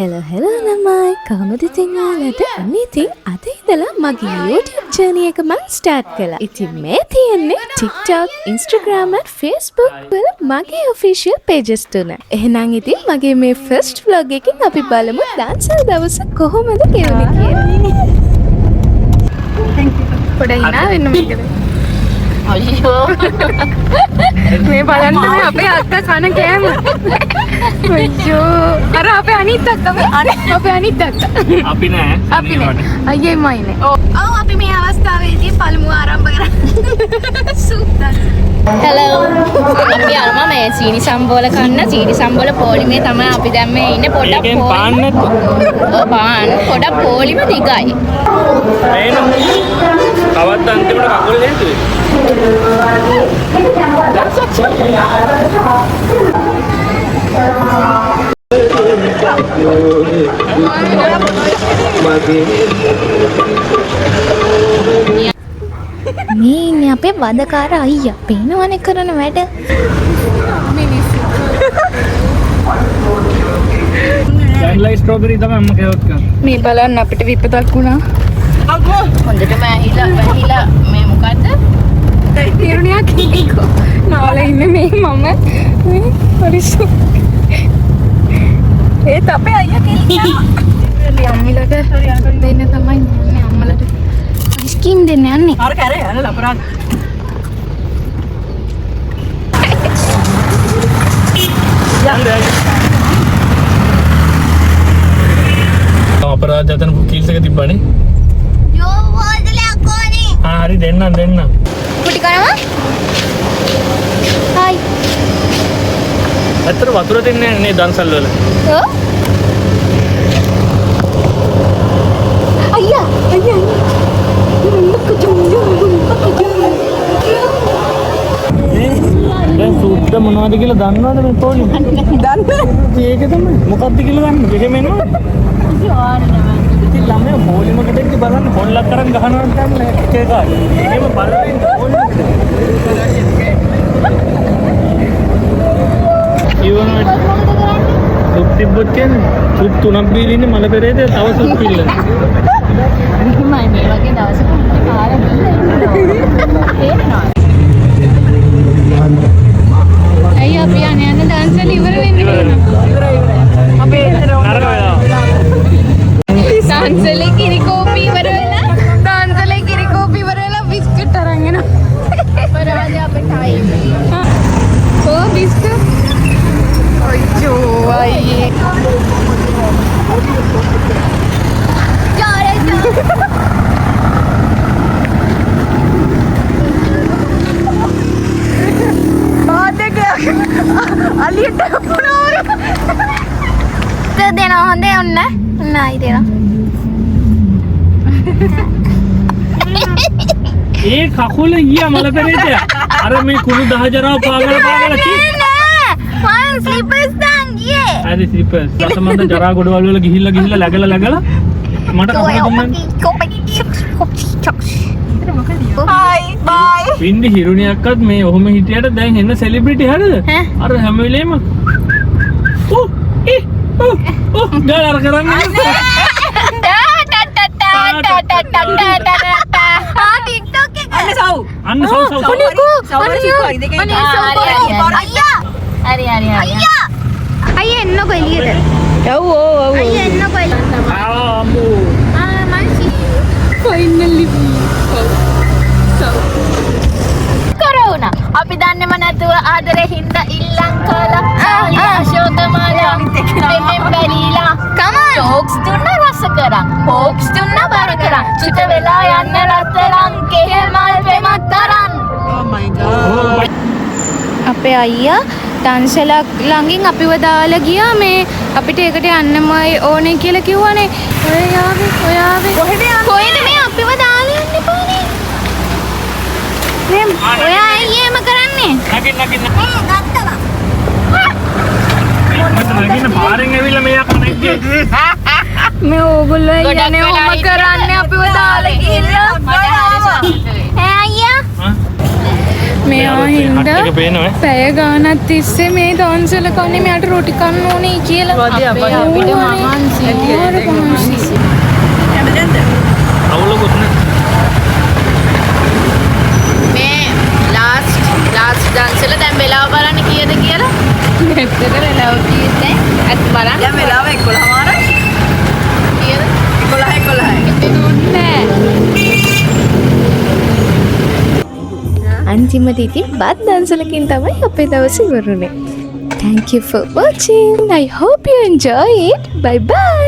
Hello ළමයි කොහමද ඉතින් ඔයාලට? අනේ ඉතින් අද ඉඳලා මගේ YouTube channel එක මම start කළා. ඉතින් මේ තියෙන්නේ TikTok, Instagram and Facebook වල මගේ official pages තුන. එහෙනම් ඉතින් මගේ මේ first vlog එකෙන් අපි බලමු දන්සල් දවස කොහොමද ගෙවුනේ කියලා. පොඩ්ඩක් hina වෙන්න මේකද? අයියෝ මේ බලන්න මේ අපේ අක්කා කන කෑම. අයියෝ අර අපේ අනිත් අක්කා අපේ අනිත් අක්කා අපි නෑ අයියේ මයිනේ. ඔව් අපි මේ අවස්ථාවේදී පළමුව ආරම්භ කරා සූප් හෙලෝ අපි අරම මේ සීනි සම්බෝල කන්න සීනි සම්බෝල පොලිමේ තමයි අපි දැන් මේ ඉන්නේ පොඩක් පාන් පොඩක් පොලිම දිගයි කවත් අන්තිමට කකුල් දෙන්නේ මේ ඉන්නේ අපේ වදකාර අයියා. පේනවනේ කරන වැඩ. ලයිට් ස්ට්‍රොබෙරි තමයි අම්ම කෑවත් ගන්න. මේ බලන්න අපිට විපතක් වුණා. හොඳටම ඇහිලා මේ මොකද්ද? තීරණයක් කිකෝ. නාලා ඉන්නේ මේ මම මේ පරිසු. ඒත් අපේ අයියා කියලා. අම්මිලට දෙන්න තමයි යන්නේ අම්මලට. ස්කීම් දෙන්න යන්නේ. අර කැරේ යන ලපරාත්. අපරාධ යතන කීල්ස් එක තිබ්බනේ. යෝ වදලක් කොනේ. හරි දෙන්න. කුටි කරනවා. හයි. අතර වතුර දෙන්නේ නේ දන්සල් වල. ඔව්. අයියා. දැන් සූප්ද මොනවද කියලා දන්නවද මේ පොලි? දන්නේ. ඒක තමයි. මොකක්ද කියලා දන්න. මෙහෙම එනවා. ඉතින් ළමයා පොලිමකට එක්ක බලන්න පොල්ලක් කරන් ගහනවා නම් එක එකයි. එහෙම බලමින් පොලිමකට. ඊවන සුප් තිබ්බොත් කියන්නේ සුප් තුනක් බීලා ඉන්නේ මල පෙරේද තව සුප් පිල්ල. මම මේ වගේ දවසක කාලා බිල්ල තේරෙනවා. අයියා අපි යන්නේ දන්සල් ඉවර වෙන්න කියලා. අපේ නරක වෙනවා. දන්සලේ කිරි කෝපි ඉවර වෙලා. දාන්සලේ කිරි කෝපි ඉවර වෙලා බිස්කට් අරන් එනවා. පරාද අපේ ටයිම්. ඕ බිස්කට්. අයියෝ අයියේ. අලියට පුනෝර දෙනවා හොඳේ ඔන්න නයි දෙනවා. ඒ කකුල ගියා මල පෙරේද? අර මේ කුණු 10 ජරාව පාගල කි. මම ස්ලිපර්ස් දාන් ගියේ. හරි ස්ලිපර්ස්. රසමන්ද ජරා ගොඩවල් වල ගිහිල්ලා läගලා මට කපලා දුන්නා. බයි බයි වින්දි හිරුණියක්වත් මේ ඔහොම හිටියට දැන් එන්න සෙලිබ්‍රිටි හරිද? අර හැම වෙලේම ගාල අර කරන්නේ. TikTok එක. අන්න සව්. හරි. අයියා එන්නකො එළියට. ඔව් අයියා එන්නකො එළියට. අම්මෝ. ෆයිනලි කොරෝනා අපි දන්නේම නැතුව ආදරේ හින්දා ඉල්ලන් කළා අශෝකමාලා දෙමෙන් බැලීලා කමන් ජෝක්ස් දුන්න රස කරන් හොක්ස් දුන්න බර කරන් චුත වෙලා යන්න රත්තරන් කෙහෙමල් වෙමත්තරන් oh my god අපේ අයියා දන්සලක් ළඟින් අපිව දාලා ගියා මේ අපිට ඒකට යන්නමයි ඕනේ කියලා කිව්වනේ ඔයාවේ කොහෙද මේ අපිව දාලා යන්නේ පානේ ඔයා අයියේම කරන්නේ නගින්න ගත්තා නගින්න පාරෙන් ඇවිල්ලා මෙයා කනෙක්ට් මේ ඕගොල්ලෝ යන්නේ ඔම කරන්නේ අපිව දාලා ගිහිල්ලා අයියා මෙයා හින්දා පැය ගානක් තිස්සේ මේ දන්සල කන්නේ මෙයාට රොටි කන්න ඕනේ කියලා. අපිට මහන්සි මෙච්චර වෙලාව කීයද? අත් බලන්න. දැන් වෙලාව 11:00 කීයද? 11:11. දුන්නේ. අන්තිමට ඉතින් බත් දන්සලකින් තමයි අපේ දවස ඉවරුනේ. Thank you for watching. I hope you enjoy it. Bye bye.